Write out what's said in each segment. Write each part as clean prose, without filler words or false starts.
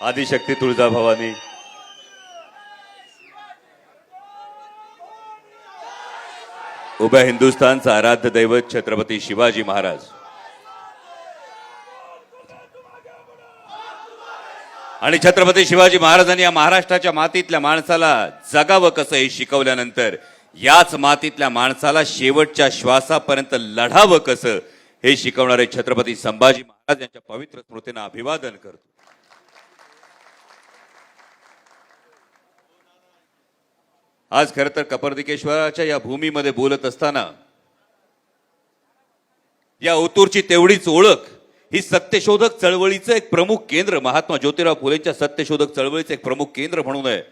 आदिशक्ती तुळजाभवानी, उभ्या हिंदुस्थानचा आराध्य दैवत छत्रपती शिवाजी महाराज आणि छत्रपती शिवाजी महाराजांनी या महाराष्ट्राच्या मातीतल्या माणसाला जगावं कसं हे शिकवल्यानंतर याच मातीतल्या माणसाला शेवटच्या श्वासापर्यंत लढावं कसं हे शिकवणारे छत्रपती संभाजी महाराज यांच्या पवित्र स्मृतींना अभिवादन करतो। आज खरं तर कपर्दिकेश्वराच्या या भूमीमध्ये बोलत असताना या ओतूरची तेवढीच ओळख ही सत्यशोधक चळवळीचं एक प्रमुख केंद्र, महात्मा ज्योतिराव फुलेंच्या सत्यशोधक चळवळीचं एक प्रमुख केंद्र म्हणून आहे।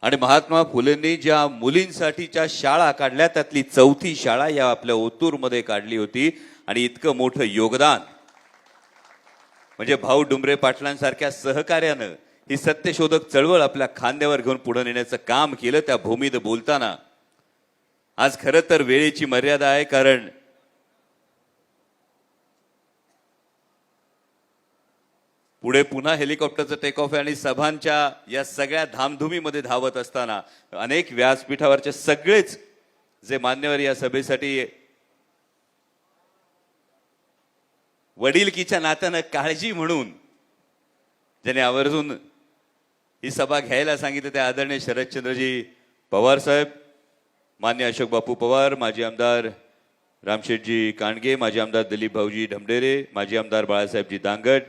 आणि महात्मा फुलेंनी ज्या मुलींसाठीच्या शाळा काढल्या त्यातली चौथी शाळा या आपल्या ओतूरमध्ये काढली होती। आणि इतकं मोठं योगदान म्हणजे भाऊ डुंबरे पाटलांसारख्या सहकार्यानं ही सत्यशोधक चळवळ आपल्या खांद्यावर घेऊन पुढे नेण्याचं काम केलं। त्या भूमीत बोलताना आज खरं तर वेळेची मर्यादा आहे, कारण पुढे पुन्हा हेलिकॉप्टरचं टेक ऑफ आहे आणि सभांच्या या सगळ्या धामधुमीमध्ये धावत असताना अनेक व्यासपीठावरचे सगळेच जे मान्यवर या सभेसाठी वडीलकीच्या नात्यानं काळजी म्हणून ज्याने आवर्जून ही सभा घ्यायला सांगितलं ते आदरणीय शरदचंद्रजी पवार साहेब, मान्य अशोक बापू पवार, माजी आमदार रामशेठजी कांडगे, माजी आमदार दिलीप भाऊजी ढमढेरे, माजी आमदार बाळासाहेबजी दांगट,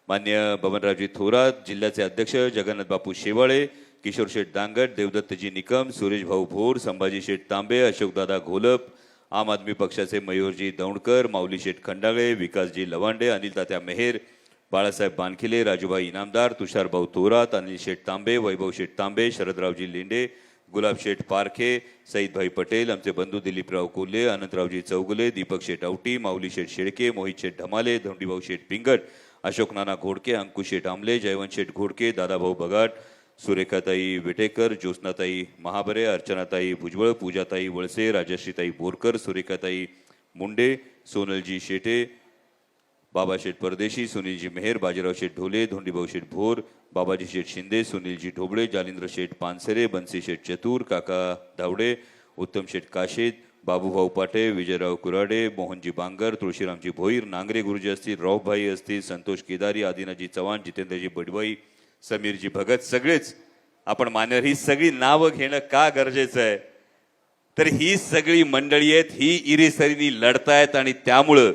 मान्य बबनरावजी थोरात, जिल्ह्याचे अध्यक्ष जगन्नाथ बापू शेवाळे, किशोर शेठ दांगट, देवदत्तजी निकम, सुरेश भाऊ भोर, संभाजी शेठ तांबे, अशोकदादा घोलप, आम आदमी पक्षाचे मयूरजी दौंडकर, माऊली शेठ खंडाळे, विकासजी लवांडे, अनिल तात्या मेहेर, बाळासाहेब बानखिले, राजूभाई इनामदार, तुषार भाऊ थोरात, अनिल शेठ तांबे, वैभव शेठ तांबे, शरदरावजी लेंडे, गुलाब शेठ पारखे, सईदभाई पटेल, आमचे बंधू दिलीपराव कोल्हे, अनंतरावजी चौगुले, दीपक शेठ औटी, माऊली शेठ शेळके, मोहित शेठ ढमाले, धोंडीभाऊ शेठ पिंगट, अशोक नाना घोडके, अंकुश शेठ आमले, जयवंत शेठ घोडके, दादाभाऊ बगाट, सुरेखाताई विटेकर, ज्योत्स्नाताई महाबरे, अर्चनाताई भुजबळ, पूजाताई वळसे, राजश्रीताई बोरकर, सुरेखाताई मुंडे, सोनलजी शेटे, बाबा शेठ परदेशी, सुनीलजी मेहर, बाजीराव शेठ ढोले, धोंडीभाऊ शेठ भोर, बाबाजी शेठ शिंदे, सुनीलजी ढोबळे, जालिंद्र शेठ पानसरे, बंसी शेठ चतुर, काका धावडे, उत्तम शेठ काशेत, बाबूभाऊ पाटे, विजयराव कुराडे, मोहनजी बांगर, तुळशीरामजी भोईर, नांगरे गुरुजी असतील, रावभाई असतील, संतोष केदारी, आदिनाजी चव्हाण, जितेंद्रजी बडवाई, समीरजी भगत, सगळेच आपण मान्यवर। ही सगळी नावं घेणं का गरजेचं आहे, तर ही सगळी मंडळी आहेत, ही इरेसरीनी लढतायत आणि त्यामुळं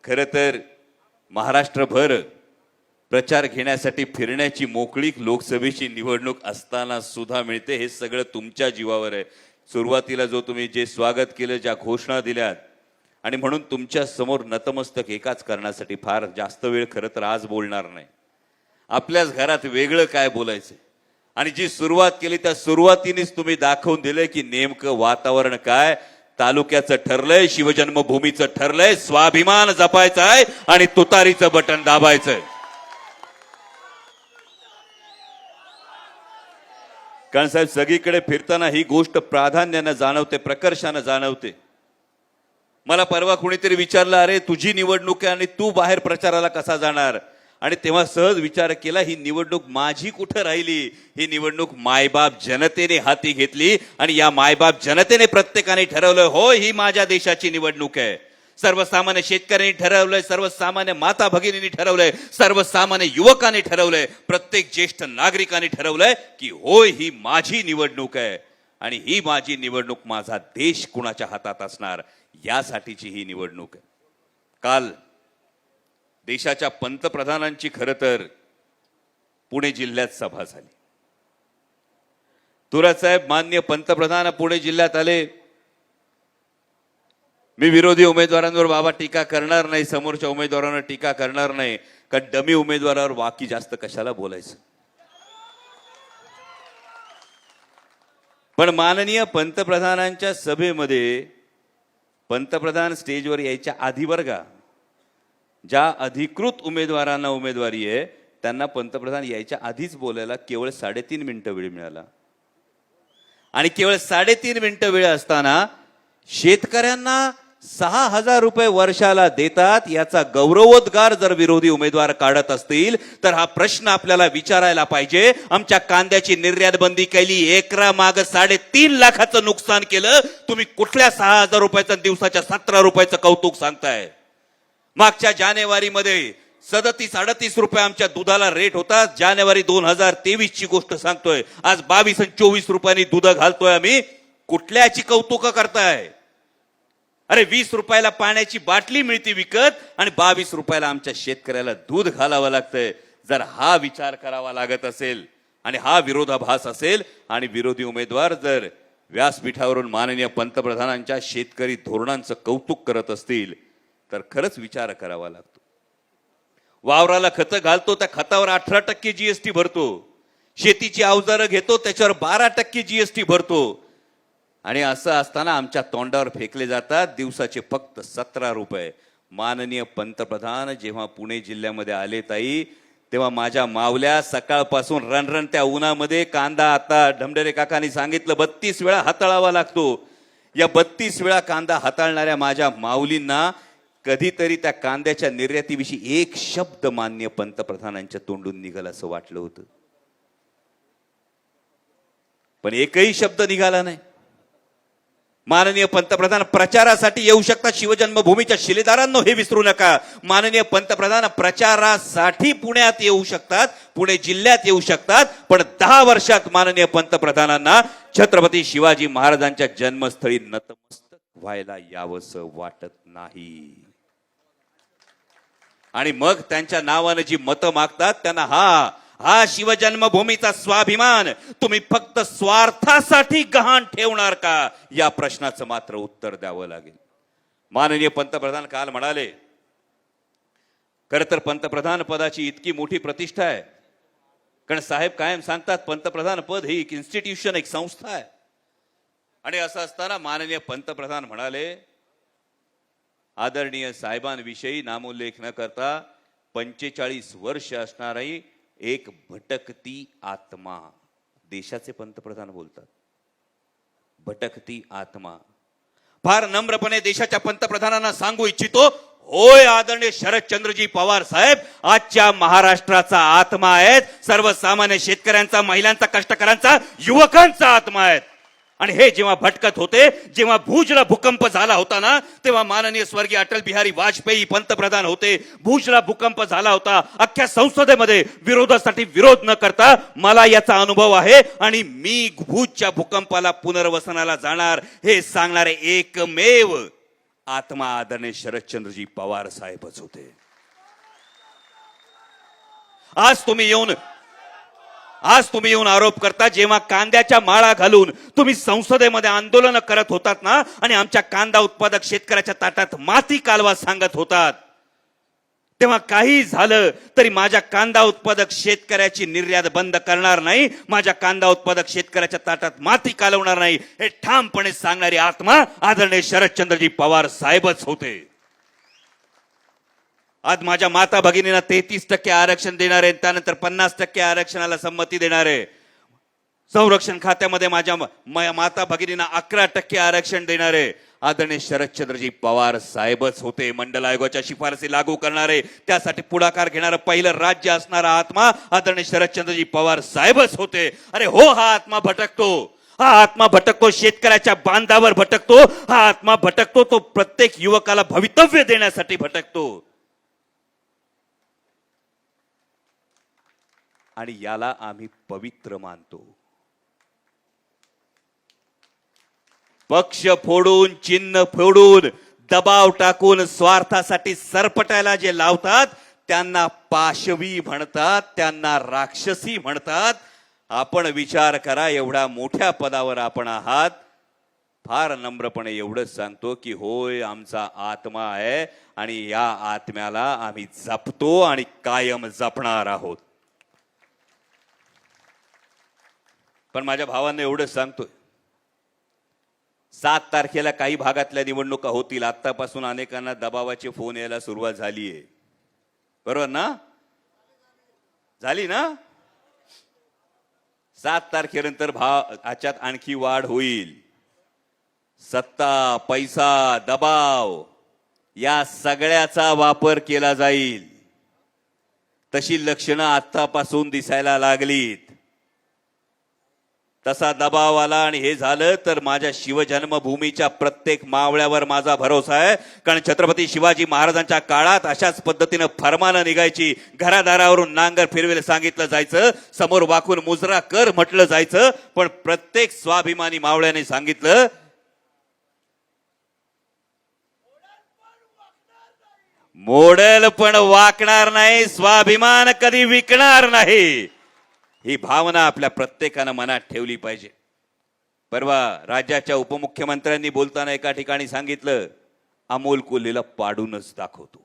खरं तर महाराष्ट्रभर प्रचार घेण्यासाठी फिरण्याची मोकळीक लोकसभेची निवडणूक असताना सुद्धा मिळते। हे सगळं तुमच्या जीवावर आहे। सुरुवातीला जो तुम्ही जे स्वागत केलं, ज्या घोषणा दिल्यात, आणि म्हणून तुमच्या समोर नतमस्तक एकाच कारणासाठी फार जास्त वेळ खरं तर आज बोलणार नाही। आपल्याच घरात वेगळं काय बोलायचं आणि जी सुरुवात केली त्या सुरुवातीनेच तुम्ही दाखवून दिलंय की नेमकं वातावरण काय, तालुक्याचं ठरलंय, शिवजन्मभूमीचं ठरलंय, स्वाभिमान जपायचा आहे आणि तुतारीचं बटन दाबायचंय। कारण साहेब सगळीकडे फिरताना ही गोष्ट प्राधान्यानं जाणवते, प्रकर्षानं जाणवते। मला परवा कुणीतरी विचारलं, अरे तुझी निवडणूक आहे आणि तू बाहेर प्रचाराला कसा जाणार, आणि तेव्हा सहज विचार केला, ही निवडणूक माझी कुठं राहिली, ही निवडणूक मायबाप जनतेने हाती घेतली आणि या मायबाप जनतेने प्रत्येकाने ठरवलं, हो ही माझ्या देशाची निवडणूक आहे। सर्वसामान्य शेतकऱ्यांनी ठरवलंय, सर्वसामान्य माता भगिनींनी ठरवलंय, सर्वसामान्य युवकांनी ठरवलंय, प्रत्येक ज्येष्ठ नागरिकांनी ठरवलंय की होय ही माझी निवडणूक आहे आणि ही माझी निवडणूक माझा देश कुणाच्या हातात असणार यासाठीची ही निवडणूक आहे। काल देशाच्या पंतप्रधानांची खरं तर पुणे जिल्ह्यात सभा झाली। थोरात साहेब माननीय पंतप्रधान पुणे जिल्ह्यात आले। मी विरोधी उमेदवारांवर बाबा टीका करणार नाही, समोरच्या उमेदवारांवर टीका करणार नाही, कारण डमी उमेदवारावर बाकी जास्त कशाला बोलायचं। पण माननीय पंतप्रधानांच्या सभेमध्ये पंतप्रधान स्टेजवर यायच्या आधी वर्गा ज्या अधिकृत उमेदवारांना उमेदवारी आहे त्यांना पंतप्रधान यायच्या आधीच बोलायला केवळ 3.5 मिनिटं वेळ मिळाला। आणि केवळ 3.5 मिनिटं वेळ असताना शेतकऱ्यांना 6,000 रुपये वर्षाला देतात, याचा गौरवोद्गार जर विरोधी उमेदवार काढत असतील तर हा प्रश्न आपल्याला विचारायला पाहिजे. आमच्या कांद्याची निर्यात बंदी केली, एकरा माग 3.5 लाखाचं नुकसान केलं, तुम्ही कुठल्या 6,000 रुपयाचं दिवसाच्या 17 रुपयाचं कौतुक सांगताय? मागच्या जानेवारीमध्ये 37-38 रुपये आमच्या दुधाला रेट होता. जानेवारी 2023 ची गोष्ट सांगतोय. आज 22 आणि 24 रुपयांनी दूध घालतोय आम्ही. कुठल्याची कौतुक करताय? अरे 20 रुपयाला पाण्याची बाटली मिळते विकत आणि 22 रुपयाला आमच्या शेतकऱ्याला दूध घालावं लागतंय. जर हा विचार करावा लागत असेल आणि हा विरोधाभास असेल आणि विरोधी उमेदवार जर व्यासपीठावरून माननीय पंतप्रधानांच्या शेतकरी धोरणांचं कौतुक करत असतील तर खरंच विचार करावा लागतो. वावराला खतं घालतो, त्या खतावर 18% जीएसटी भरतो. शेतीची अवजारं घेतो, त्याच्यावर 12% जीएसटी भरतो. आणि असं असताना आमच्या तोंडावर फेकले जातात दिवसाचे फक्त 17 रुपये. माननीय पंतप्रधान जेव्हा पुणे जिल्ह्यामध्ये आले ताई, तेव्हा माझ्या मावल्या सकाळपासून रणरणत्या उन्हामध्ये कांदा, आता ढमढेरे काकांनी सांगितलं 32 वेळा हाताळावा लागतो. या 32 वेळा कांदा हाताळणाऱ्या माझ्या माऊलींना कधीतरी त्या कांद्याच्या निर्यातीविषयी एक शब्द माननीय पंतप्रधानांच्या तोंडून निघाल असं वाटलं होतं, पण एकही शब्द निघाला नाही. माननीय पंतप्रधान प्रचारासाठी येऊ शकतात, शिवजन्मभूमीच्या शिलेदारांनो हे विसरू नका. माननीय पंतप्रधान प्रचारासाठी पुण्यात येऊ शकतात, पुणे जिल्ह्यात येऊ शकतात, पण 10 वर्षात माननीय पंतप्रधानांना छत्रपती शिवाजी महाराजांच्या जन्मस्थळी नतमस्तक व्हायला यावंसं वाटत नाही. आणि मग त्यांच्या नावानं जी मतं मागतात त्यांना हा शिवजन्मभूमीचा स्वाभिमान तुम्ही फक्त स्वार्थासाठी गहाण ठेवणार का, या प्रश्नाचं मात्र उत्तर द्यावं लागेल. माननीय पंतप्रधान काल म्हणाले, खरं तर पंतप्रधान पदाची इतकी मोठी प्रतिष्ठा आहे, कारण साहेब कायम सांगतात पंतप्रधान पद ही एक इन्स्टिट्यूशन, एक संस्था आहे. आणि असं असताना माननीय पंतप्रधान म्हणाले, आदरणीय साहेबांविषयी नामोल्लेख न करता 45 वर्ष असणारी एक भटकती आत्मा. देशाचे पंतप्रधान बोलतात भटकती आत्मा. फार नम्रपणे देशाच्या पंतप्रधानांना सांगू इच्छितो, होय आदरणीय शरदचंद्रजी पवार साहेब आजच्या महाराष्ट्राचा आत्मा आहेत, सर्वसामान्य शेतकऱ्यांचा, महिलांचा, कष्टकऱ्यांचा, युवकांचा आत्मा आहेत. आणि हे जेव्हा भटकत होते, जेव्हा भुजला भूकंप झाला होता ना, तेव्हा माननीय स्वर्गीय अटल बिहारी वाजपेयी पंतप्रधान होते. भुजला भूकंप झाला होता, अख्ख्या संसदेमध्ये विरोधासाठी विरोध न करता मला याचा अनुभव आहे आणि मी भुजच्या भूकंपाला पुनर्वसनाला जाणार हे सांगणारे एकमेव आत्मा आदरणीय शरदचंद्रजी पवार साहेबच होते. आज तुम्ही येऊन आरोप करता, जेव्हा कांद्याच्या माळा घालून तुम्ही संसदेमध्ये आंदोलन करत होतात ना आणि आमच्या कांदा उत्पादक शेतकऱ्याच्या ताटात माती कालवा सांगत होतात, तेव्हा काही झालं तरी माझ्या कांदा उत्पादक शेतकऱ्याची निर्यात बंद करणार नाही, माझ्या कांदा उत्पादक शेतकऱ्याच्या ताटात माती कालवणार नाही, हे ठामपणे सांगणारी आत्मा आदरणीय शरदचंद्रजी पवार साहेबच होते. आज माझ्या माता भगिनींना 33% आरक्षण देणार आहे, त्यानंतर 50% आरक्षणाला संमती देणार आहे. संरक्षण खात्यामध्ये माझ्या माता भगिनींना 11% आरक्षण देणार आहे. आदरणीय शरदचंद्रजी पवार साहेबच होते. मंडल आयोगाच्या शिफारसी लागू करणारे, त्यासाठी पुढाकार घेणारं पहिलं राज्य असणारा आत्मा आदरणीय शरदचंद्रजी पवार साहेबच होते. अरे हो, हा आत्मा भटकतो, हा आत्मा भटकतो, शेतकऱ्याच्या बांधावर भटकतो, हा आत्मा भटकतो, तो प्रत्येक युवकाला भवितव्य देण्यासाठी भटकतो. आणि याला आम्ही पवित्र मानतो. पक्ष फोडून, चिन्ह फोडून, दबाव टाकून स्वार्थासाठी सरपटायला जे लावतात त्यांना पाशवी म्हणतात, त्यांना राक्षसी म्हणतात. आपण विचार करा, एवढ्या मोठ्या पदावर आपण आहात. फार नम्रपणे एवढंच सांगतो की होय, आमचा आत्मा आहे आणि या आत्म्याला आम्ही जपतो आणि कायम जपणार आहोत. पण माझ्या भावांना एवढंच सांगतोय, 7 तारखेला काही भागातल्या निवडणुका होतील. आतापासून अनेकांना दबावाचे फोन यायला सुरुवात झालीये, बरोबर ना? झाली ना? 7 तारखेनंतर ह्याच्यात आणखी वाढ होईल. सत्ता, पैसा, दबाव या सगळ्याचा वापर केला जाईल. तशी लक्षणं आतापासून दिसायला लागलीत. तसा दबाव आला आणि हे झालं तर माझ्या शिवजन्मभूमीच्या प्रत्येक मावळ्यावर माझा भरोसा आहे. कारण छत्रपती शिवाजी महाराजांच्या काळात अशाच पद्धतीनं फरमानं निघायची. घरादारावरून नांगर फिरवेल सांगितलं जायचं, समोर वाकून मुजरा कर म्हटलं जायचं. पण प्रत्येक स्वाभिमानी मावळ्याने सांगितलं, मोडेल पण वाकणार नाही, स्वाभिमान कधी विकणार नाही. ही भावना आपल्या प्रत्येकानं मनात ठेवली पाहिजे. परवा राज्याच्या उपमुख्यमंत्र्यांनी बोलताना एका ठिकाणी सांगितलं, अमोल कोल्हेला पाडूनच दाखवतो.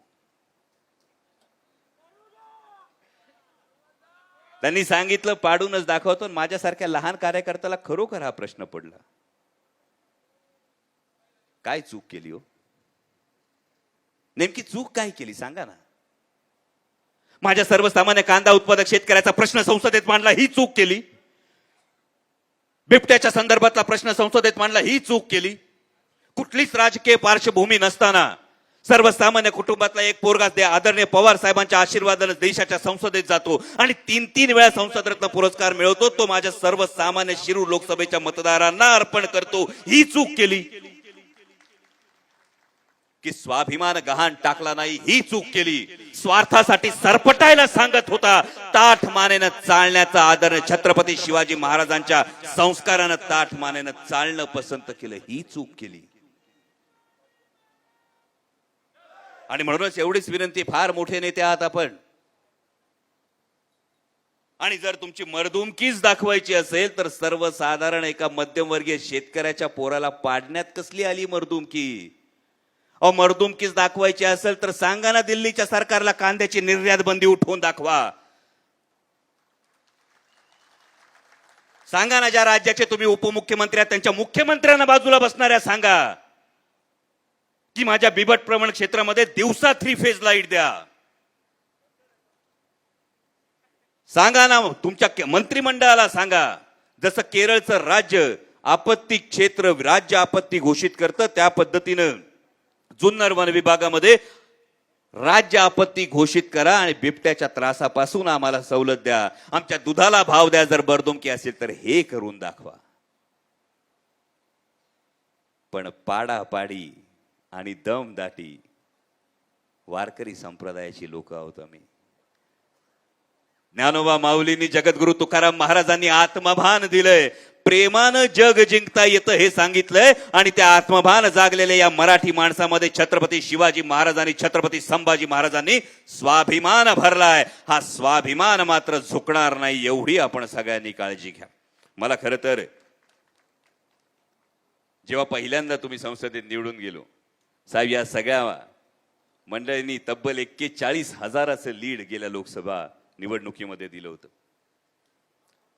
त्यांनी सांगितलं पाडूनच दाखवतो. माझ्यासारख्या लहान कार्यकर्त्याला खरोखर हा प्रश्न पडला, काय चूक केली हो? नेमकी चूक काय केली सांगा ना. माझ्या सर्वसामान्य कांदा उत्पादक शेतकऱ्याचा प्रश्न संसदेत मांडला, ही चूक केली. बिबट्याच्या संदर्भातला प्रश्न संसदेत मांडला, ही चूक केली. कुठलीच राजकीय पार्श्वभूमी नसताना सर्वसामान्य कुटुंबातला एक पोरगा आदरणीय पवार साहेबांच्या आशीर्वादाने देशाच्या संसदेत जातो आणि 3 वेळा संसद रत्न पुरस्कार मिळवतो. तो माझ्या सर्वसामान्य शिरूर लोकसभेच्या मतदारांना अर्पण करतो, ही चूक केली. की स्वाभिमान गहाण टाकला नाही, ही चूक केली. स्वार्थासाठी सरपटायला सांगत होता, ताठ मानेनं चालण्याचा आदर छत्रपती शिवाजी महाराजांच्या संस्कारानं ताठ मानेनं चालणं पसंत केलं, ही चूक केली. आणि म्हणूनच एवढीच विनंती, फार मोठे नेते आहात आपण, आणि जर तुमची मर्दुमकीच दाखवायची असेल तर सर्वसाधारण एका मध्यमवर्गीय शेतकऱ्याच्या पोराला पाडण्यात कसली आली मर्दुमकी? मर्दुमकीच दाखवायची असेल तर सांगा ना दिल्लीच्या सरकारला कांद्याची निर्यात बंदी उठवून दाखवा. सांगा ना ज्या राज्याचे तुम्ही उपमुख्यमंत्री आहात त्यांच्या मुख्यमंत्र्यांना बाजूला बसणाऱ्या सांगा की माझ्या बिबट प्रवण क्षेत्रामध्ये दिवसा 3 फेज लाईट द्या. सांगा ना तुमच्या मंत्रिमंडळाला सांगा, जसं केरळचं राज्य आपत्ती क्षेत्र राज्य आपत्ती घोषित करतं त्या पद्धतीनं जुन्नर वन विभागामध्ये राज्य आपत्ती घोषित करा आणि बिबट्याच्या त्रासापासून आम्हाला सवलत द्या. आमच्या दुधाला भाव द्या. जर बर्दुमकी असेल तर हे करून दाखवा. पण पाडापाडी आणि दमदाटी वारकरी संप्रदायाची लोक आहोत आम्ही. ज्ञानोबा माऊलींनी, जगद्गुरु तुकाराम महाराजांनी आत्मभान दिलंय. प्रेमानं जग जिंकता येतं हे सांगितलंय. आणि त्या आत्मभान जागलेल्या या मराठी माणसामध्ये छत्रपती शिवाजी महाराजांनी, छत्रपती संभाजी महाराजांनी स्वाभिमान भरलाय. हा स्वाभिमान मात्र झुकणार नाही, एवढी आपण सगळ्यांनी काळजी घ्या. मला खरं तर जेव्हा पहिल्यांदा तुम्ही संसदेत निवडून गेलो साहेब, या सगळ्या मंडळींनी तब्बल 41,000चं लीड गेल्या लोकसभा निवडणुकीमध्ये दिलं होतं.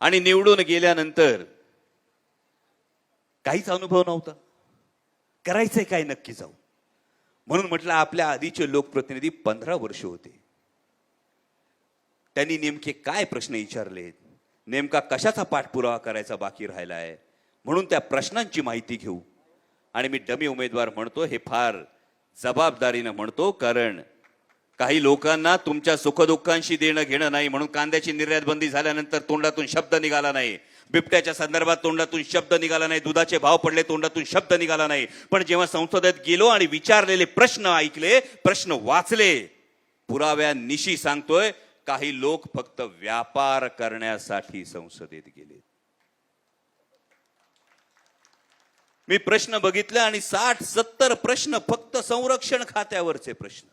आणि निवडून गेल्यानंतर काहीच अनुभव नव्हता, करायचंय काय नक्की जाऊ. म्हणून म्हटलं आपल्या आधीचे लोकप्रतिनिधी 15 वर्ष होते, त्यांनी नेमके काय प्रश्न विचारलेत, नेमका कशाचा पाठपुरावा करायचा बाकी राहिलाय, म्हणून त्या प्रश्नांची माहिती घेऊ. आणि मी डमी उमेदवार म्हणतो हे फार जबाबदारीनं म्हणतो, कारण काही लोकांना तुमच्या सुखदुःखांशी देणं घेणं नाही. म्हणून कांद्याची निर्यात बंदी झाल्यानंतर तोंडातून शब्द निघाला नाही, बिबट्याच्या संदर्भात तोंडातून शब्द निघाला नाही, दुधाचे भाव पडले तोंडातून शब्द निघाला नाही. पण जेव्हा संसदेत गेलो आणि विचारलेले प्रश्न ऐकले, प्रश्न वाचले, पुराव्यानिशी सांगतोय काही लोक फक्त व्यापार करण्यासाठी संसदेत गेले. मी प्रश्न बघितले आणि 60-70 प्रश्न फक्त संरक्षण खात्यावरचे प्रश्न.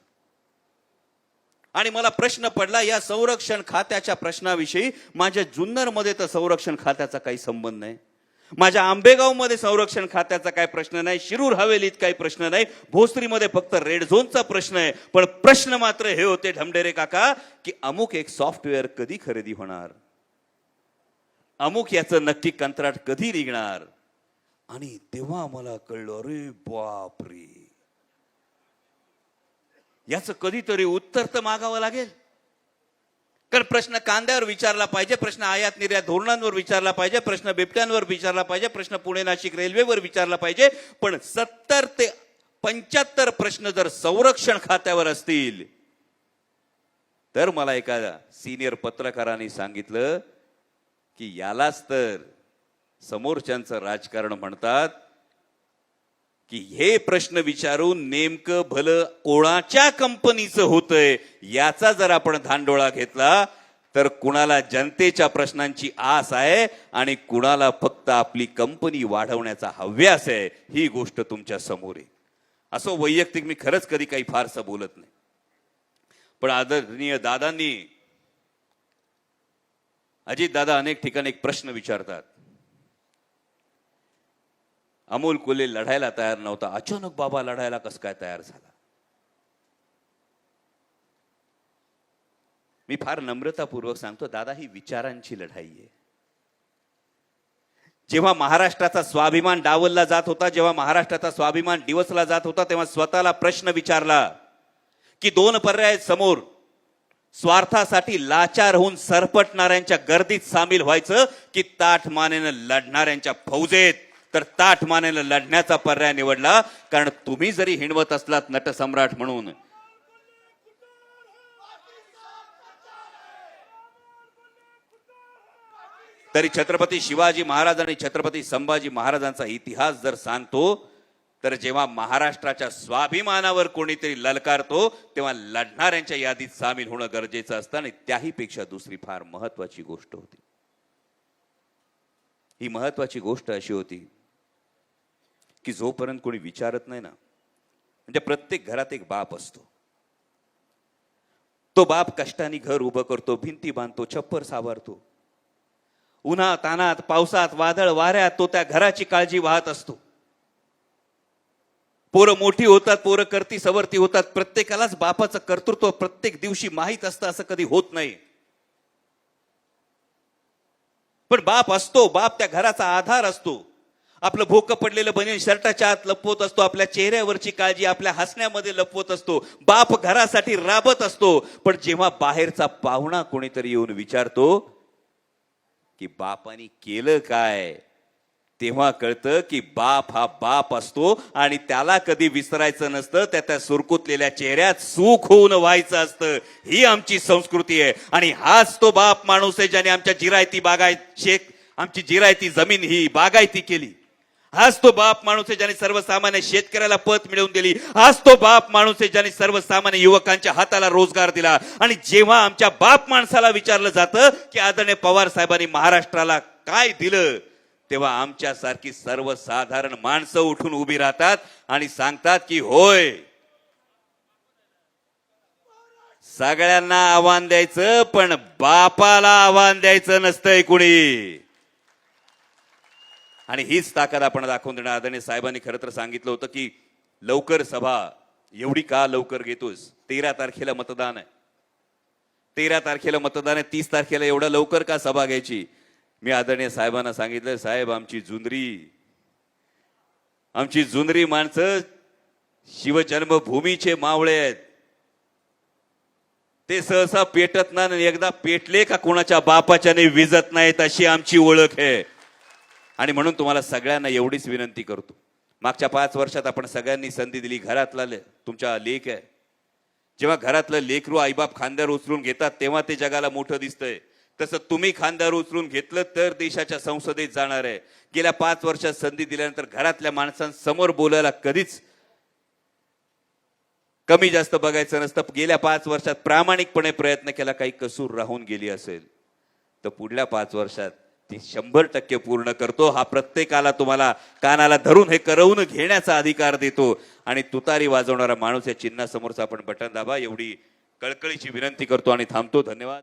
आणि मला प्रश्न पडला, या संरक्षण खात्याच्या प्रश्नाविषयी माझ्या जुन्नरमध्ये तर संरक्षण खात्याचा काही संबंध नाही, माझ्या आंबेगावमध्ये संरक्षण खात्याचा काही प्रश्न नाही, शिरूर हवेलीत काही प्रश्न नाही, भोसरीमध्ये फक्त रेड झोनचा प्रश्न आहे. पण प्रश्न मात्र हे होते ढमढेरे काका की अमुक एक सॉफ्टवेअर कधी खरेदी होणार, अमुक याचं नक्की कंत्राट कधी निघणार. आणि तेव्हा मला कळलं, अरे बापरे, याचं कधीतरी उत्तर तर मागावं लागेल. कारण प्रश्न कांद्यावर विचारला पाहिजे, प्रश्न आयात निर्यात धोरणांवर विचारला पाहिजे, प्रश्न बिबट्यांवर विचारला पाहिजे, प्रश्न पुणे नाशिक रेल्वेवर विचारला पाहिजे. पण 70 ते 75 प्रश्न जर संरक्षण खात्यावर असतील तर मला एका सिनियर पत्रकारांनी सांगितलं की यालाच तर समोरच्यांचं राजकारण म्हणतात की हे प्रश्न विचारून नेमकं भलं कोणाच्या कंपनीचं होतंय याचा जर आपण धांडोळा घेतला तर कुणाला जनतेच्या प्रश्नांची आस आहे आणि कुणाला फक्त आपली कंपनी वाढवण्याचा हव्यास आहे. ही गोष्ट तुमच्या समोर आहे. असं वैयक्तिक मी खरंच कधी काही फारसं बोलत नाही, पण आदरणीय दादांनी, अजित दादा अनेक ठिकाणी एक प्रश्न विचारतात. अमोल कोल्हे लढायला तयार नव्हता, अचानक बाबा लढायला कसं काय तयार झाला? मी फार नम्रतापूर्वक सांगतो, दादा ही विचारांची लढाई आहे. जेव्हा महाराष्ट्राचा स्वाभिमान डावलला जात होता, जेव्हा महाराष्ट्राचा स्वाभिमान डिवचला जात होता, तेव्हा स्वतःला प्रश्न विचारला की 2 पर्याय समोर, स्वार्थासाठी लाचार होऊन सरपटणाऱ्यांच्या गर्दीत सामील व्हायचं की ताठ मानेनं लढणाऱ्यांच्या फौजेत. तर ताठ मानेनं लढण्याचा पर्याय निवडला, कारण तुम्ही जरी हिणवत असलात नटसम्राट म्हणून, तरी छत्रपती शिवाजी महाराज आणि छत्रपती संभाजी महाराजांचा इतिहास जर सांगतो तर जेव्हा महाराष्ट्राच्या स्वाभिमानावर कोणीतरी ललकारतो तेव्हा लढणाऱ्यांच्या यादीत सामील होणं गरजेचं असतं. आणि त्याही पेक्षा दुसरी फार महत्वाची गोष्ट होती. ही महत्वाची गोष्ट अशी होती की जोपर्यंत कोणी विचारत नाही ना, म्हणजे प्रत्येक घरात एक बाप असतो. तो बाप कष्टाने घर उभं करतो, भिंती बांधतो, छप्पर सावरतो, उन्हात तानात पावसात वादळ वाऱ्यात तो त्या घराची काळजी वाहत असतो. पोरं मोठी होतात, पोरं करती सवरती होतात, प्रत्येकालाच बापाचं कर्तृत्व प्रत्येक दिवशी माहीत असतं असं कधी होत नाही. पण बाप असतो, बाप त्या घराचा आधार असतो. आपलं भोकं पडलेलं बनियन शर्टाच्या आत लपवत असतो, आपल्या चेहऱ्यावरची काळजी आपल्या हसण्यामध्ये लपवत असतो. बाप घरासाठी राबत असतो. पण जेव्हा बाहेरचा पाहुणा कोणीतरी येऊन विचारतो की बापानी केलं काय, तेव्हा कळतं की बाप हा बाप असतो आणि त्याला कधी विसरायचं नसतं. त्या सुरकुतलेल्या चेहऱ्यात सुख होऊन व्हायचं असतं. ही आमची संस्कृती आहे. आणि हाच तो बाप माणूस आहे ज्याने आमच्या जिरायती आमची जिरायती जमीन ही बागायती केली. हाच तो बाप माणूस आहे ज्याने सर्वसामान्य शेतकऱ्याला पत मिळवून दिली. हाच तो बाप माणूस आहे ज्याने सर्वसामान्य युवकांच्या हाताला रोजगार दिला. आणि जेव्हा आमच्या बाप माणसाला विचारलं जातं की आदरणीय पवार साहेबांनी महाराष्ट्राला काय दिलं, तेव्हा आमच्यासारखी सर्वसाधारण माणसं उठून उभी राहतात आणि सांगतात की होय, सगळ्यांना आव्हान द्यायचं पण बापाला आव्हान द्यायचं नसतंय कुणी. आणि हीच ताकद आपण दाखवून देणार. आदरणीय साहेबांनी खरं तर सांगितलं होतं की लवकर सभा एवढी का लवकर घेतोस, 13 तारखेला मतदान आहे, 13 तारखेला मतदान आहे, 30 तारखेला एवढा लवकर का सभा घ्यायची? मी आदरणीय साहेबांना सांगितलं, साहेब आमची जुनरी माणसं शिवजन्मभूमीचे मावळे आहेत. ते सहसा पेटत नाही, एकदा पेटले का कोणाच्या बापाच्याने विजत नाहीत, अशी आमची ओळख आहे. आणि म्हणून तुम्हाला सगळ्यांना एवढीच विनंती करतो, मागच्या 5 वर्षात आपण सगळ्यांनी संधी दिली. घरातला तुमच्या लेख आहे, जेव्हा घरातलं लेकरू आईबाप खांद्यावर उचलून घेतात तेव्हा ते जगाला मोठं दिसतंय. तसं तुम्ही खांद्यावर उचलून घेतलं तर देशाच्या संसदेत जाणार आहे. गेल्या 5 वर्षात संधी दिल्यानंतर घरातल्या माणसांसमोर बोलायला कधीच कमी जास्त बघायचं नसतं. गेल्या 5 वर्षात प्रामाणिकपणे प्रयत्न केला, काही कसूर राहून गेली असेल तर पुढल्या 5 वर्षात ती 100% पूर्ण करतो. हा प्रत्येकाला तुम्हाला कानाला धरून हे करवून घेण्याचा अधिकार देतो. आणि तुतारी वाजवणारा माणूस या चिन्हासमोरचं आपण बटन दाबा, एवढी कळकळीची विनंती करतो आणि थांबतो. धन्यवाद.